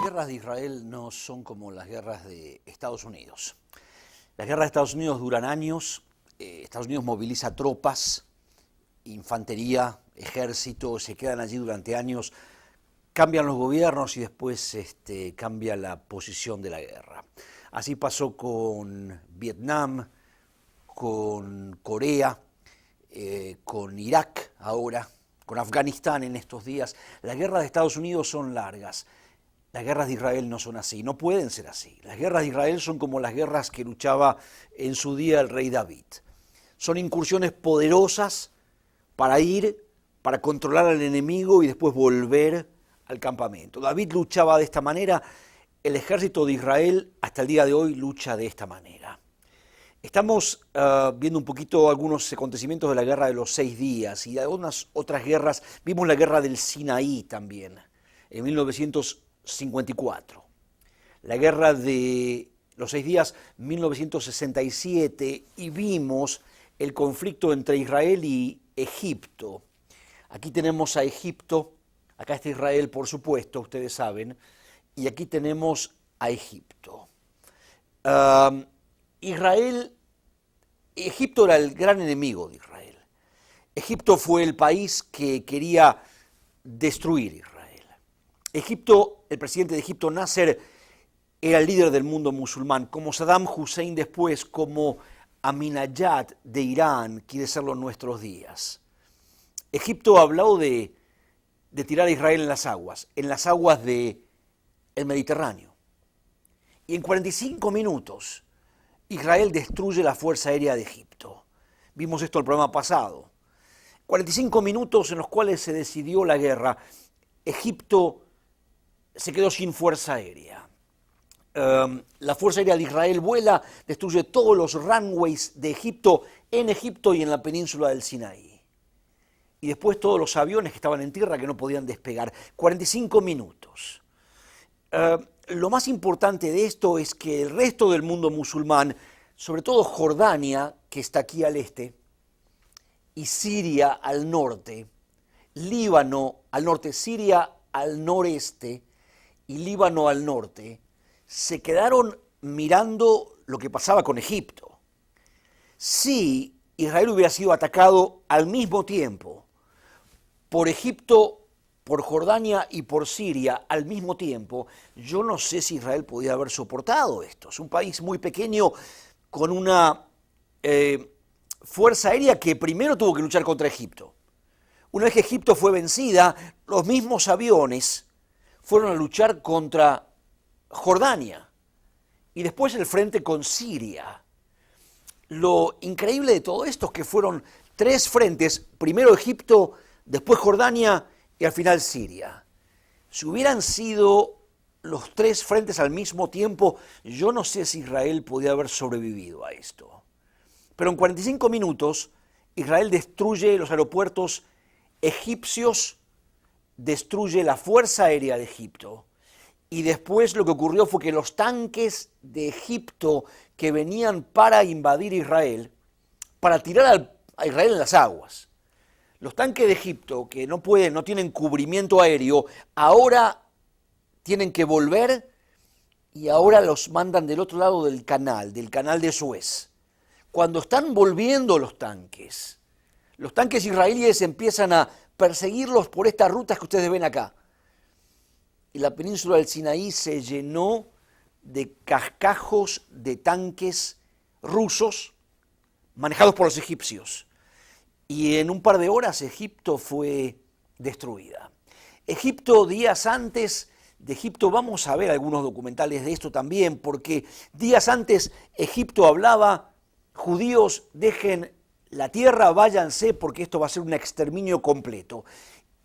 guerras de Israel no son como las guerras de Estados Unidos. Las guerras de Estados Unidos duran años, Estados Unidos moviliza tropas, infantería, ejército, se quedan allí durante años, cambian los gobiernos y después cambia la posición de la guerra. Así pasó con Vietnam, con Corea, con Irak ahora, con Afganistán en estos días. Las guerras de Estados Unidos son largas. Las guerras de Israel no son así, no pueden ser así. Las guerras de Israel son como las guerras que luchaba en su día el rey David. Son incursiones poderosas para ir, para controlar al enemigo y después volver al campamento. David luchaba de esta manera, el ejército de Israel hasta el día de hoy lucha de esta manera. Estamos viendo un poquito algunos acontecimientos de la guerra de los 6 días y de algunas otras guerras. Vimos la guerra del Sinaí también, en 1954. La guerra de los 6 días, 1967, y vimos el conflicto entre Israel y Egipto. Aquí tenemos a Egipto, acá está Israel, por supuesto, ustedes saben, y aquí tenemos a Egipto. Egipto era el gran enemigo de Israel. Egipto fue el país que quería destruir Israel. Egipto, el presidente de Egipto, Nasser, era el líder del mundo musulmán, como Saddam Hussein después, como Ahmadinejad de Irán quiere serlo en nuestros días. Egipto habló de tirar a Israel en las aguas del Mediterráneo. Y en 45 minutos Israel destruye la Fuerza Aérea de Egipto. Vimos esto en el programa pasado. 45 minutos en los cuales se decidió la guerra. Egipto se quedó sin Fuerza Aérea. La Fuerza Aérea de Israel vuela, destruye todos los runways de Egipto en Egipto y en la península del Sinaí. Y después todos los aviones que estaban en tierra que no podían despegar. 45 minutos. Lo más importante de esto es que el resto del mundo musulmán, sobre todo Jordania, que está aquí al este, y Siria al norte, Líbano al norte, Siria al noreste y Líbano al norte, se quedaron mirando lo que pasaba con Egipto. Si Israel hubiera sido atacado al mismo tiempo por Egipto, por Jordania y por Siria al mismo tiempo, yo no sé si Israel podía haber soportado esto. Es un país muy pequeño con una fuerza aérea que primero tuvo que luchar contra Egipto. Una vez que Egipto fue vencida, los mismos aviones fueron a luchar contra Jordania y después el frente con Siria. Lo increíble de todo esto es que fueron 3 frentes, primero Egipto, después Jordania y al final Siria. Si hubieran sido los 3 frentes al mismo tiempo, yo no sé si Israel podía haber sobrevivido a esto. Pero en 45 minutos, Israel destruye los aeropuertos egipcios, destruye la Fuerza Aérea de Egipto, y después lo que ocurrió fue que los tanques de Egipto que venían para invadir Israel, para tirar a Israel en las aguas, los tanques de Egipto que no tienen cubrimiento aéreo, ahora tienen que volver y ahora los mandan del otro lado del canal de Suez. Cuando están volviendo los tanques israelíes empiezan a perseguirlos por estas rutas que ustedes ven acá. Y la península del Sinaí se llenó de cascajos de tanques rusos manejados por los egipcios. Y en un par de horas Egipto fue destruida. Egipto, días antes de Egipto, vamos a ver algunos documentales de esto también, porque días antes Egipto hablaba, judíos, dejen la tierra, váyanse, porque esto va a ser un exterminio completo.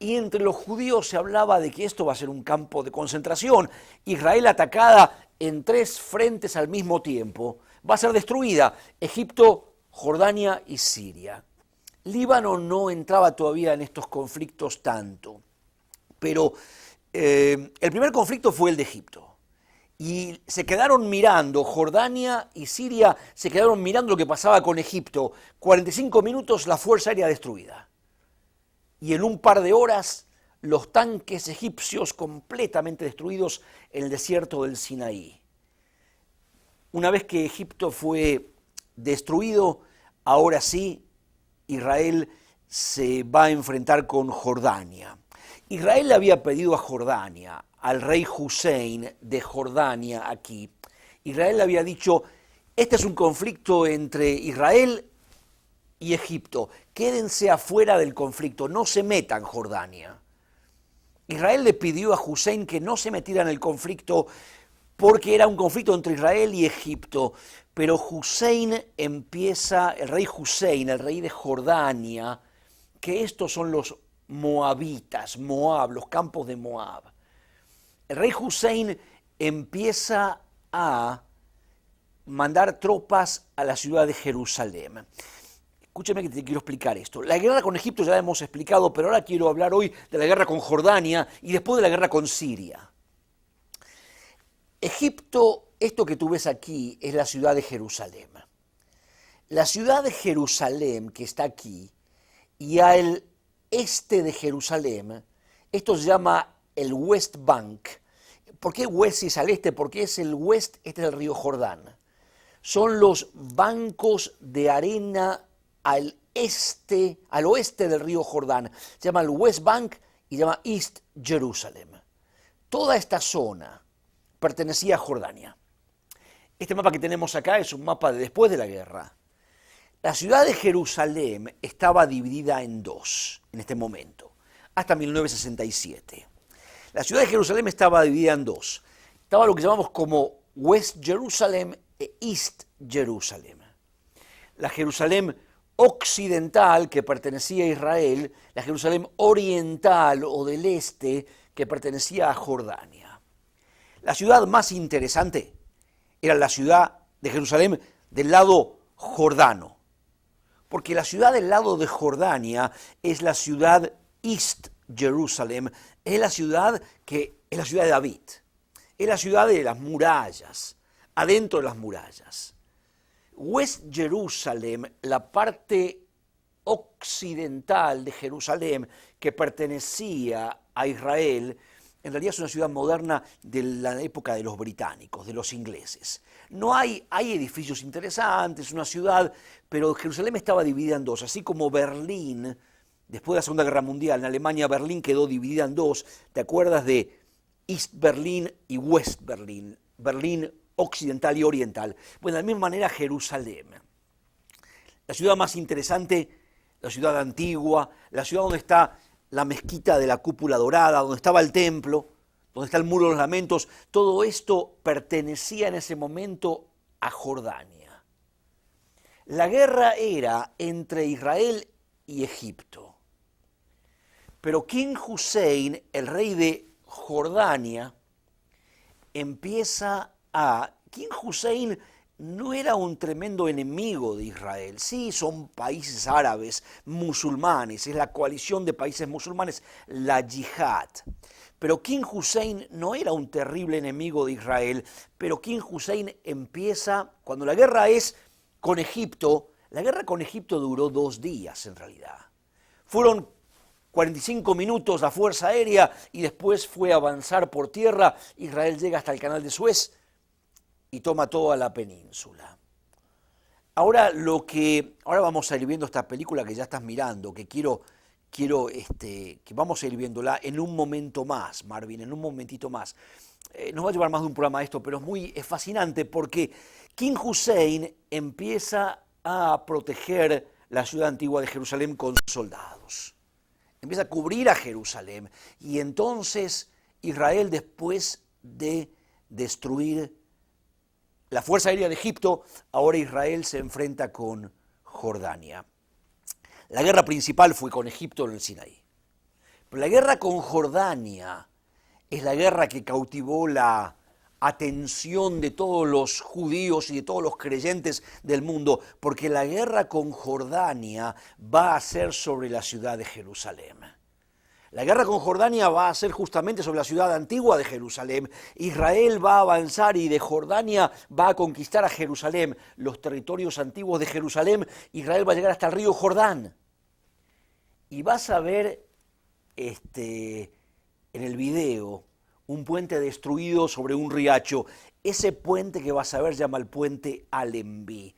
Y entre los judíos se hablaba de que esto va a ser un campo de concentración. Israel atacada en 3 frentes al mismo tiempo. Va a ser destruida. Egipto, Jordania y Siria. Líbano no entraba todavía en estos conflictos tanto. Pero el primer conflicto fue el de Egipto. Y se quedaron mirando, Jordania y Siria se quedaron mirando lo que pasaba con Egipto. 45 minutos la Fuerza Aérea destruida. Y en un par de horas los tanques egipcios completamente destruidos en el desierto del Sinaí. Una vez que Egipto fue destruido, ahora sí, Israel se va a enfrentar con Jordania. Israel le había pedido a Jordania, al rey Hussein de Jordania aquí, Israel le había dicho, este es un conflicto entre Israel y Egipto, quédense afuera del conflicto, no se metan Jordania. Israel le pidió a Hussein que no se metiera en el conflicto porque era un conflicto entre Israel y Egipto, pero el rey Hussein, el rey de Jordania, que estos son los moabitas, Moab, los campos de Moab. El rey Hussein empieza a mandar tropas a la ciudad de Jerusalén. Escúchame que te quiero explicar esto. La guerra con Egipto ya la hemos explicado, pero ahora quiero hablar hoy de la guerra con Jordania y después de la guerra con Siria. Egipto, esto que tú ves aquí, es la ciudad de Jerusalén. La ciudad de Jerusalén que está aquí y al este de Jerusalén, esto se llama el West Bank. ¿Por qué West es al este? Porque es el West, este es el río Jordán. Son los bancos de arena al oeste del río Jordán. Se llama el West Bank y se llama East Jerusalem. Toda esta zona pertenecía a Jordania. Este mapa que tenemos acá es un mapa de después de la guerra. La ciudad de Jerusalén estaba dividida en dos en este momento, hasta 1967. La ciudad de Jerusalén estaba dividida en dos. Estaba lo que llamamos como West Jerusalem e East Jerusalem. La Jerusalén occidental, que pertenecía a Israel, la Jerusalén oriental o del este, que pertenecía a Jordania. La ciudad más interesante era la ciudad de Jerusalén del lado jordano, porque la ciudad del lado de Jordania es la ciudad East Jerusalem, es la ciudad de David, es la ciudad de las murallas, adentro de las murallas. West Jerusalem, la parte occidental de Jerusalén que pertenecía a Israel, en realidad es una ciudad moderna de la época de los británicos, de los ingleses. No hay edificios interesantes, una ciudad, pero Jerusalén estaba dividida en dos, así como Berlín, después de la Segunda Guerra Mundial, en Alemania Berlín quedó dividida en dos. ¿Te acuerdas de East Berlín y West Berlín? Berlín occidental y oriental. Bueno, de la misma manera Jerusalén. La ciudad más interesante, la ciudad antigua, la ciudad donde está la mezquita de la cúpula dorada, donde estaba el templo, donde está el muro de los lamentos, todo esto pertenecía en ese momento a Jordania. La guerra era entre Israel y Egipto. Pero King Hussein, el rey de Jordania, King Hussein no era un tremendo enemigo de Israel. Sí, son países árabes, musulmanes, es la coalición de países musulmanes, la yihad. Pero King Hussein no era un terrible enemigo de Israel, pero King Hussein empieza, cuando la guerra es con Egipto, la guerra con Egipto duró 2 días en realidad. Fueron 45 minutos la fuerza aérea y después fue a avanzar por tierra. Israel llega hasta el canal de Suez y toma toda la península. Ahora vamos a ir viendo esta película que ya estás mirando, que quiero que vamos a ir viéndola en un momento más, Marvin, en un momentito más. Nos va a llevar más de un programa esto, pero es fascinante porque King Hussein empieza a proteger la ciudad antigua de Jerusalén con soldados. Empieza a cubrir a Jerusalén y entonces Israel, después de destruir la fuerza aérea de Egipto, ahora Israel se enfrenta con Jordania. La guerra principal fue con Egipto en el Sinaí. Pero la guerra con Jordania es la guerra que cautivó la atención de todos los judíos y de todos los creyentes del mundo, porque la guerra con Jordania va a ser sobre la ciudad de Jerusalén. La guerra con Jordania va a ser justamente sobre la ciudad antigua de Jerusalén. Israel va a avanzar y de Jordania va a conquistar a Jerusalén, los territorios antiguos de Jerusalén. Israel va a llegar hasta el río Jordán. Y vas a ver en el video un puente destruido sobre un riacho. Ese puente que vas a ver se llama el puente Allenby.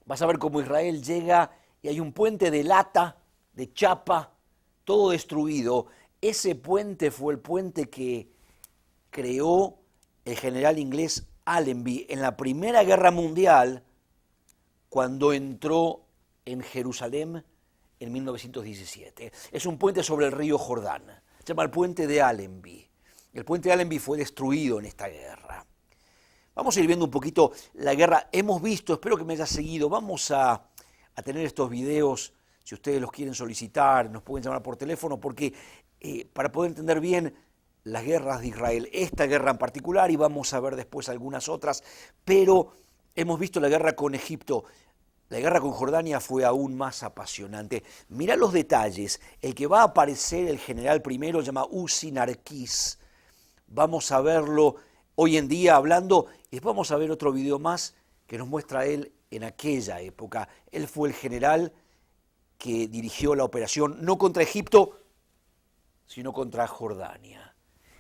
Vas a ver cómo Israel llega y hay un puente de lata, de chapa, todo destruido. Ese puente fue el puente que creó el general inglés Allenby en la Primera Guerra Mundial, cuando entró en Jerusalén en 1917. Es un puente sobre el río Jordán. Se llama el puente de Allenby. El puente de Allenby fue destruido en esta guerra. Vamos a ir viendo un poquito la guerra. Hemos visto, espero que me haya seguido, vamos a tener estos videos, si ustedes los quieren solicitar, nos pueden llamar por teléfono, porque para poder entender bien las guerras de Israel, esta guerra en particular, y vamos a ver después algunas otras, pero hemos visto la guerra con Egipto. La guerra con Jordania fue aún más apasionante. Mirá los detalles. El que va a aparecer, el general primero, se llama Uzi Narkis. Vamos a verlo hoy en día hablando, y después vamos a ver otro video más que nos muestra a él en aquella época. Él fue el general que dirigió la operación no contra Egipto, sino contra Jordania.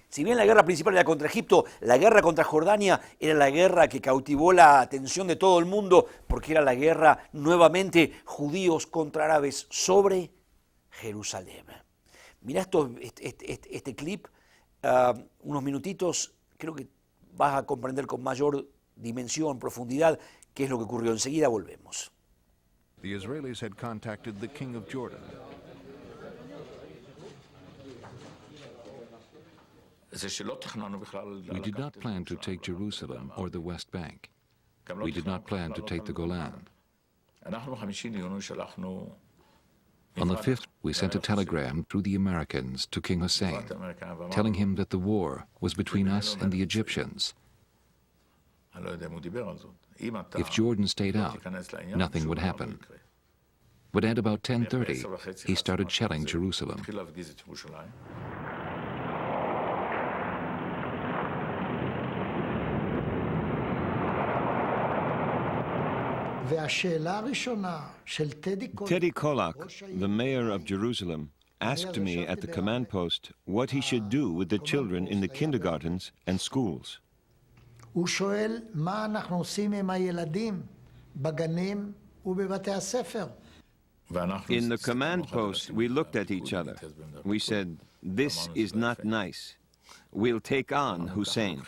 Si bien la guerra principal era contra Egipto, la guerra contra Jordania era la guerra que cautivó la atención de todo el mundo, porque era la guerra, nuevamente, judíos contra árabes sobre Jerusalén. Mirá este clip, unos minutitos, creo que vas a comprender con mayor dimensión, profundidad, qué es lo que ocurrió. Enseguida volvemos. The Israelis had contacted the king of Jordan. We did not plan to take Jerusalem or the West Bank. We did not plan to take the Golan. On the 5th, we sent a telegram through the Americans to King Hussein, telling him that the war was between us and the Egyptians. If Jordan stayed out, nothing would happen. But at about 10:30, he started shelling Jerusalem. Teddy Kollak, the mayor of Jerusalem, asked me at the command post what he should do with the children in the kindergartens and schools. הוא שואל מה אנחנו עושים עם הילדים בגנים ובבתי הספר. In the command post, we looked at each other. We said, "This is not nice. We'll take on Hussein."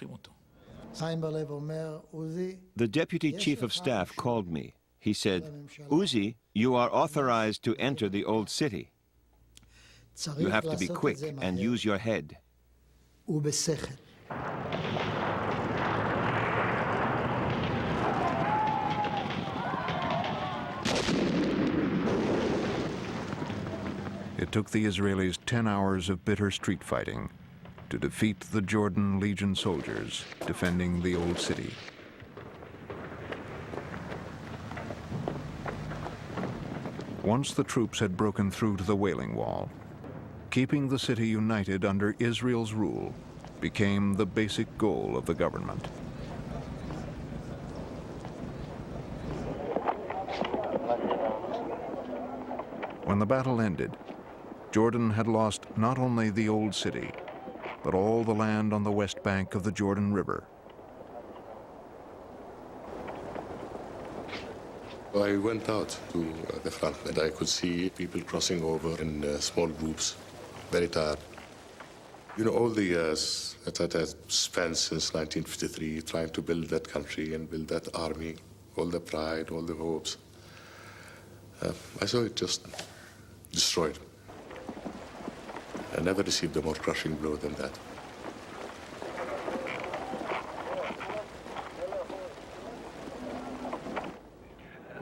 The deputy chief of staff called me. He said, "Uzi, you are authorized to enter the old city. You have to be quick and use your head." It took the Israelis 10 hours of bitter street fighting to defeat the Jordan Legion soldiers defending the old city. Once the troops had broken through to the Wailing Wall, keeping the city united under Israel's rule became the basic goal of the government. When the battle ended, Jordan had lost not only the old city, but all the land on the west bank of the Jordan River. I went out to the front and I could see people crossing over in small groups, very tired. You know, all the years that I had spent since 1953 trying to build that country and build that army, all the pride, all the hopes, I saw it just destroyed. I never received a more crushing blow than that.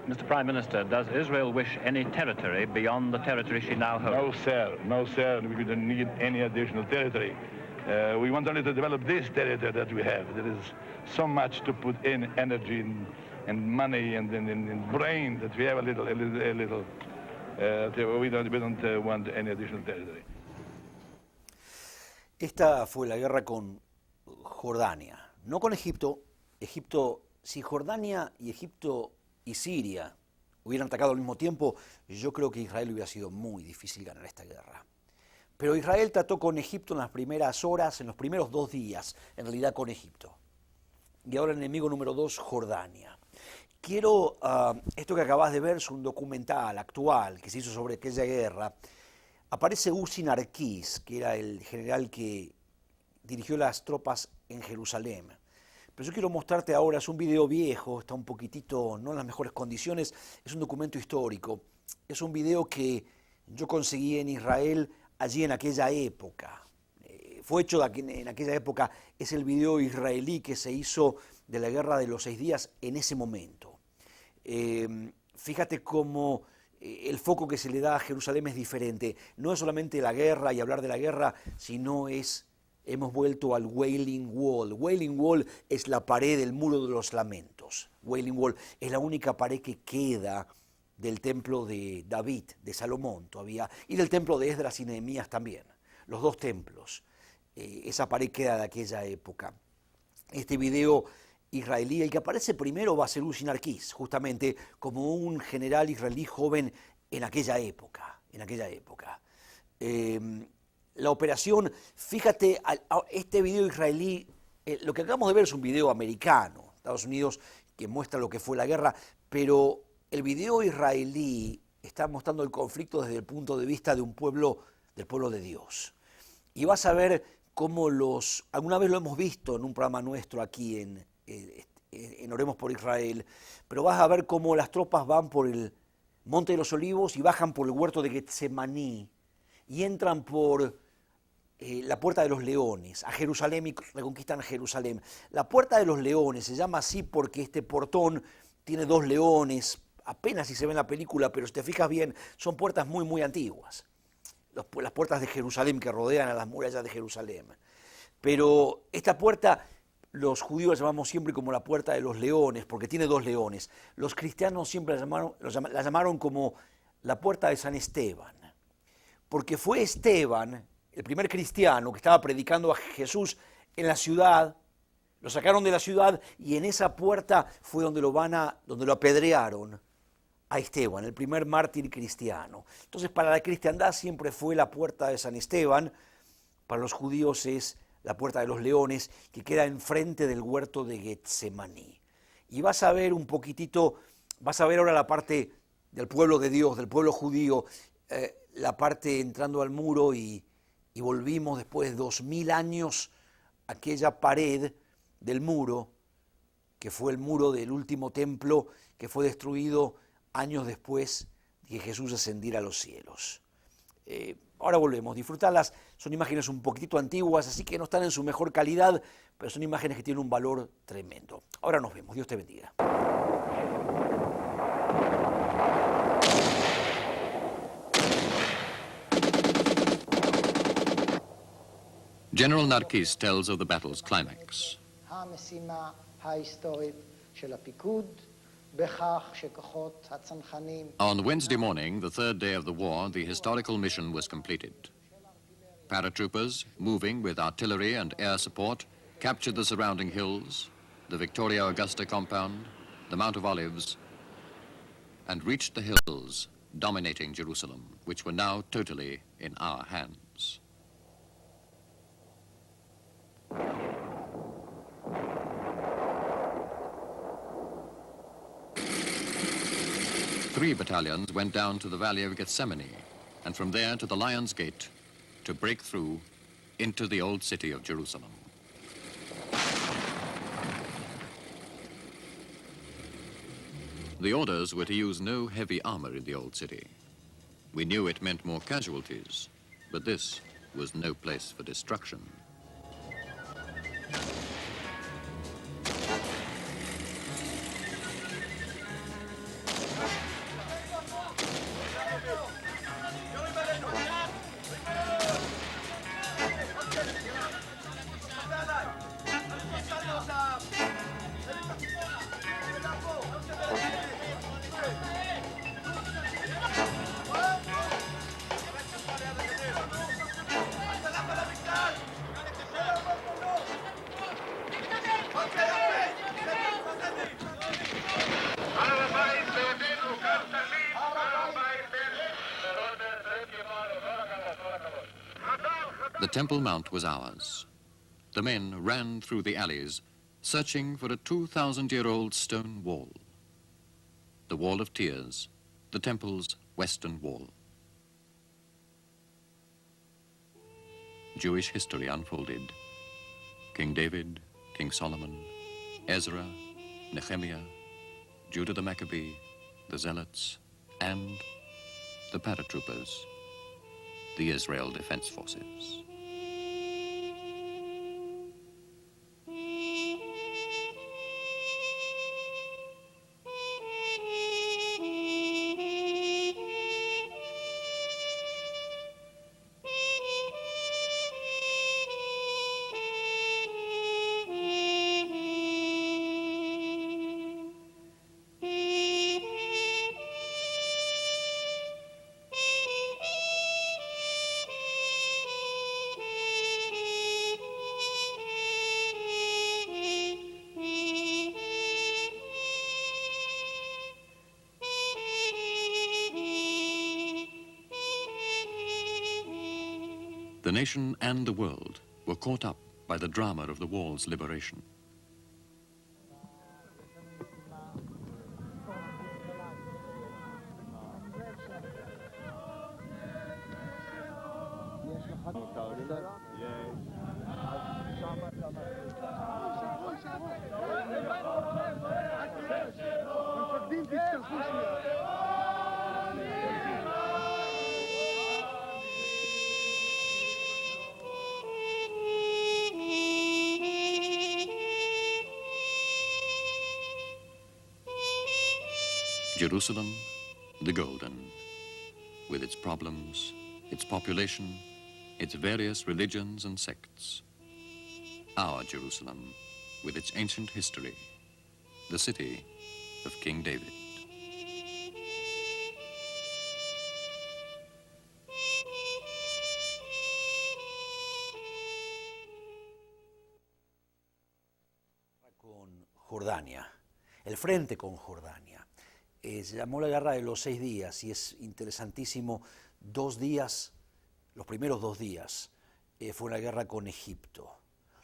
Mr. Prime Minister, does Israel wish any territory beyond the territory she now holds? No, sir. No, sir. We don't need any additional territory. We want only to develop this territory that we have. There is so much to put in energy and money and brain that we have a little. We don't want any additional territory. Esta fue la guerra con Jordania, no con Egipto. Egipto, si Jordania y Egipto y Siria hubieran atacado al mismo tiempo, yo creo que Israel hubiera sido muy difícil ganar esta guerra. Pero Israel trató con Egipto en las primeras horas, en los primeros 2 días, en realidad con Egipto. Y ahora el enemigo número 2, Jordania. Quiero, esto que acabas de ver es un documental actual que se hizo sobre aquella guerra. Aparece Uzi Narkis, que era el general que dirigió las tropas en Jerusalén. Pero yo quiero mostrarte ahora, es un video viejo, está un poquitito, no en las mejores condiciones, es un documento histórico. Es un video que yo conseguí en Israel allí en aquella época. Fue hecho en aquella época, es el video israelí que se hizo de la Guerra de los 6 días en ese momento. Fíjate cómo el foco que se le da a Jerusalén es diferente. No es solamente la guerra y hablar de la guerra, sino hemos vuelto al Wailing Wall. Wailing Wall es la pared del muro de los lamentos. Wailing Wall es la única pared que queda del templo de David, de Salomón todavía, y del templo de Esdras y Nehemías también. Los 2 templos. Esa pared queda de aquella época. Este video israelí, el que aparece primero va a ser Uzi Narkis, justamente como un general israelí joven en aquella época. La operación, fíjate, este video israelí, lo que acabamos de ver es un video americano, Estados Unidos, que muestra lo que fue la guerra, pero el video israelí está mostrando el conflicto desde el punto de vista de un pueblo, del pueblo de Dios. Y vas a ver cómo alguna vez lo hemos visto en un programa nuestro aquí en Oremos por Israel, pero vas a ver cómo las tropas van por el Monte de los Olivos y bajan por el huerto de Getsemaní y entran por la Puerta de los Leones a Jerusalén y reconquistan Jerusalén. La Puerta de los Leones se llama así porque este portón tiene 2 leones, apenas si se ve en la película, pero si te fijas bien, son puertas muy, muy antiguas. Las puertas de Jerusalén que rodean a las murallas de Jerusalén. Pero esta puerta, los judíos la llamamos siempre como la Puerta de los Leones, porque tiene 2 leones. Los cristianos siempre la llamaron como la Puerta de San Esteban, porque fue Esteban, el primer cristiano que estaba predicando a Jesús en la ciudad. Lo sacaron de la ciudad y en esa puerta fue donde lo apedrearon a Esteban, el primer mártir cristiano. Entonces, para la cristiandad siempre fue la Puerta de San Esteban, para los judíos es la Puerta de los Leones, que queda enfrente del huerto de Getsemaní. Y vas a ver un poquitito, vas a ver ahora la parte del pueblo de Dios, del pueblo judío, la parte entrando al muro y volvimos después de 2000 años a aquella pared del muro, que fue el muro del último templo, que fue destruido años después de que Jesús ascendiera a los cielos. Ahora volvemos, disfrutarlas, son imágenes un poquitito antiguas, así que no están en su mejor calidad, pero son imágenes que tienen un valor tremendo. Ahora nos vemos, Dios te bendiga. General Narkis tells of the battle's climax. המשימה ההיסטורית של הפיקוד בכך שכוחות הצנחנים On Wednesday morning, the 3rd day of the war, the historical mission was completed. Paratroopers, moving with artillery and air support, captured the surrounding hills, the Victoria Augusta compound, the Mount of Olives, and reached the hills dominating Jerusalem, which were now totally in our hands. Three battalions went down to the valley of Gethsemane, and from there to the Lion's Gate to break through into the old city of Jerusalem. The orders were to use no heavy armor in the old city. We knew it meant more casualties, but this was no place for destruction. The Temple Mount was ours. The men ran through the alleys, searching for a 2,000-year-old stone wall. The Wall of Tears, the temple's western wall. Jewish history unfolded. King David, King Solomon, Ezra, Nehemiah, Judah the Maccabee, the Zealots, and the paratroopers, the Israel Defense Forces. The nation and the world were caught up by the drama of the wall's liberation. Jerusalem, the golden, with its problems, its population, its various religions and sects. Our Jerusalem, with its ancient history, the city of King David. Con Jordania, el frente con Jordania. Se llamó la Guerra de los 6 días y es interesantísimo. 2 días, los primeros 2 días, fue una guerra con Egipto.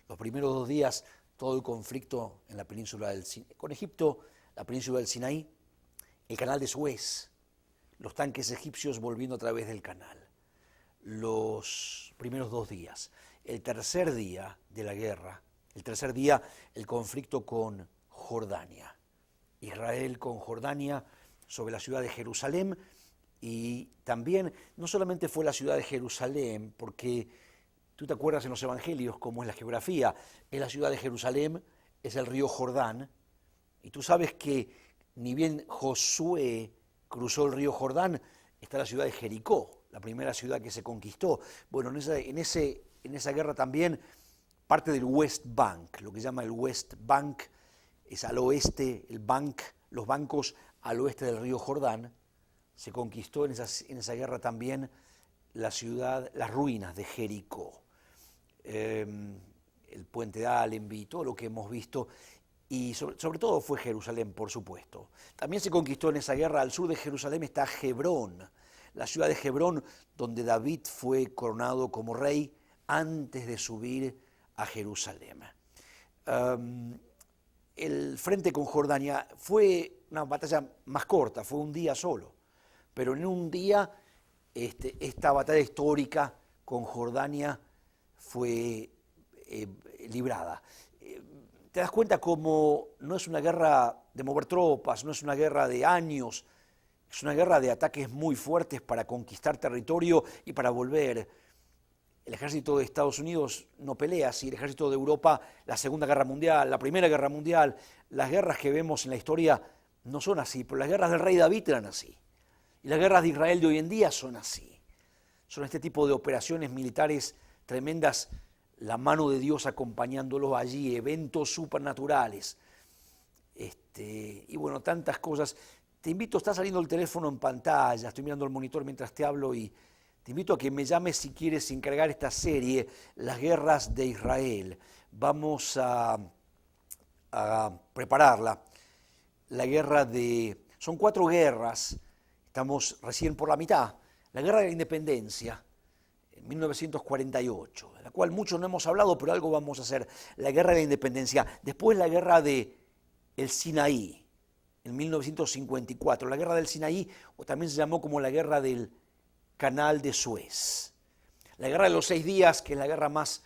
Los primeros 2 días, todo el conflicto en la península del Sinaí, con Egipto, la península del Sinaí, el canal de Suez, los tanques egipcios volviendo a través del canal. Los primeros 2 días. El tercer día de la guerra, el tercer día, el conflicto con Jordania. Israel con Jordania sobre la ciudad de Jerusalén, y también no solamente fue la ciudad de Jerusalén, porque tú te acuerdas en los evangelios cómo es la geografía, es la ciudad de Jerusalén, es el río Jordán, y tú sabes que ni bien Josué cruzó el río Jordán, está la ciudad de Jericó, la primera ciudad que se conquistó. Bueno, en esa guerra también parte del West Bank, lo que se llama el West Bank, es al oeste, los bancos al oeste del río Jordán. Se conquistó en esa guerra también la ciudad, las ruinas de Jericó, el puente de Allenby, todo lo que hemos visto, y sobre todo fue Jerusalén, por supuesto. También se conquistó en esa guerra, al sur de Jerusalén está Hebrón, la ciudad de Hebrón, donde David fue coronado como rey antes de subir a Jerusalén. El frente con Jordania fue una batalla más corta, fue un día solo, pero en un día esta batalla histórica con Jordania fue librada. Te das cuenta cómo no es una guerra de mover tropas, no es una guerra de años, es una guerra de ataques muy fuertes para conquistar territorio y para volver. El ejército de Estados Unidos no pelea así, el ejército de Europa, la Segunda Guerra Mundial, la Primera Guerra Mundial, las guerras que vemos en la historia no son así, pero las guerras del rey David eran así. Y las guerras de Israel de hoy en día son así. Son este tipo de operaciones militares tremendas, la mano de Dios acompañándolos allí, eventos supernaturales. Y bueno, tantas cosas. Te invito, está saliendo el teléfono en pantalla, estoy mirando el monitor mientras te hablo y te invito a que me llames si quieres encargar esta serie, Las Guerras de Israel. Vamos a prepararla. Son 4 guerras, estamos recién por la mitad. La Guerra de la Independencia, en 1948, de la cual mucho no hemos hablado, pero algo vamos a hacer, la Guerra de la Independencia. Después la Guerra de el Sinaí, en 1954. La Guerra del Sinaí, o también se llamó como la Guerra del Canal de Suez. La Guerra de los 6 días, que es la guerra más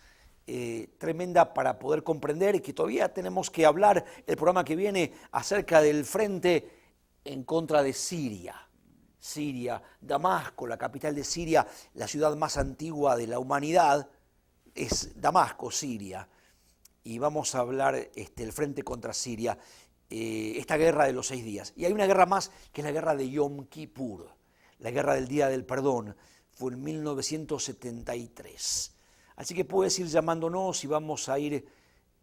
tremenda para poder comprender y que todavía tenemos que hablar el programa que viene acerca del frente en contra de Siria. Siria, Damasco, la capital de Siria, la ciudad más antigua de la humanidad, es Damasco, Siria. Y vamos a hablar el frente contra Siria, esta guerra de los 6 días. Y hay una guerra más, que es la guerra de Yom Kippur, la guerra del Día del Perdón, fue en 1973. Así que puedes ir llamándonos y vamos a ir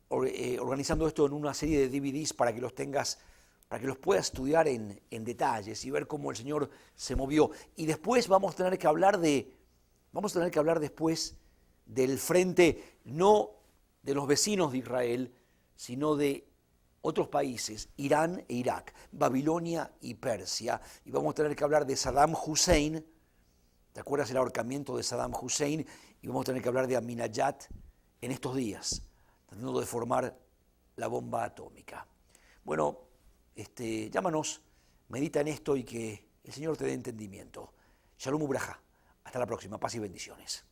organizando esto en una serie de DVDs para que los tengas, para que los puedas estudiar en detalles y ver cómo el Señor se movió. Y después vamos a tener que hablar después del frente, no de los vecinos de Israel, sino de otros países, Irán e Irak, Babilonia y Persia. Y vamos a tener que hablar de Saddam Hussein. ¿Te acuerdas el ahorcamiento de Saddam Hussein? Y vamos a tener que hablar de Ahmadinejad en estos días, tratando de formar la bomba atómica. Bueno, llámanos, medita en esto y que el Señor te dé entendimiento. Shalom Ubraja. Hasta la próxima. Paz y bendiciones.